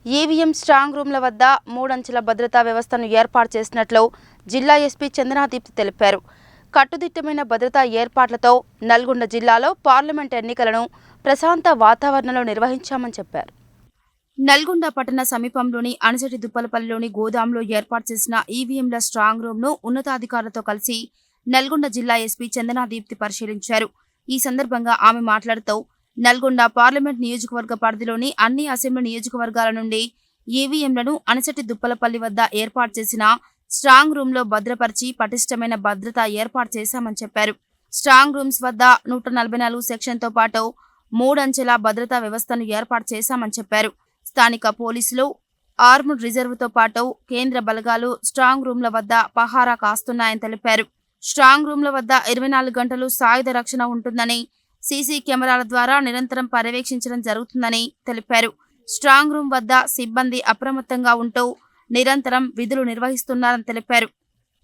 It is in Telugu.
ఈవీఎం స్ట్రాంగ్ రూమ్ల వద్ద 3 అంచెల భద్రతా వ్యవస్థను ఏర్పాటు చేసినట్లు జిల్లా ఎస్పీ చందనాదీప్తి తెలిపారు. కట్టుదిట్టమైన భద్రతా ఏర్పాట్లతో నల్గొండ జిల్లాలో పార్లమెంట్ ఎన్నికలను ప్రశాంత వాతావరణంలో నిర్వహించామని చెప్పారు. నల్గొండ పట్టణ సమీపంలోని అణిసటి దుప్పలపల్లిలోని గోదాంలో ఏర్పాటు చేసిన ఈవీఎంల స్ట్రాంగ్ రూమ్ను ఉన్నతాధికారులతో కలిసి నల్గొండ జిల్లా ఎస్పీ చందనాదీప్తి పరిశీలించారు. ఈ సందర్భంగా ఆమె మాట్లాడుతూ నల్గొండ పార్లమెంట్ నియోజకవర్గ పరిధిలోని అన్ని అసెంబ్లీ నియోజకవర్గాల నుండి ఈవీఎంలను అణిసటి దుప్పలపల్లి వద్ద ఏర్పాటు చేసిన స్ట్రాంగ్ రూమ్లో భద్రపరిచి పటిష్టమైన భద్రత ఏర్పాటు చేశామని చెప్పారు. స్ట్రాంగ్ రూమ్స్ వద్ద 144 సెక్షన్తో పాటు 3 అంచెల భద్రతా వ్యవస్థను ఏర్పాటు చేశామని చెప్పారు. స్థానిక పోలీసులు, ఆర్మ్డ్ రిజర్వ్తో పాటు కేంద్ర బలగాలు స్ట్రాంగ్ రూమ్ల వద్ద పహారా కాస్తున్నాయని తెలిపారు. స్ట్రాంగ్ రూమ్ల వద్ద 24 గంటలు సాయుధ రక్షణ ఉంటుందని, సీసీ కెమెరాల ద్వారా నిరంతరం పర్యవేక్షించడం జరుగుతుందని తెలిపారు. స్ట్రాంగ్ రూమ్ వద్ద సిబ్బంది అప్రమత్తంగా ఉంటూ నిరంతరం విధులు నిర్వహిస్తున్నారని తెలిపారు.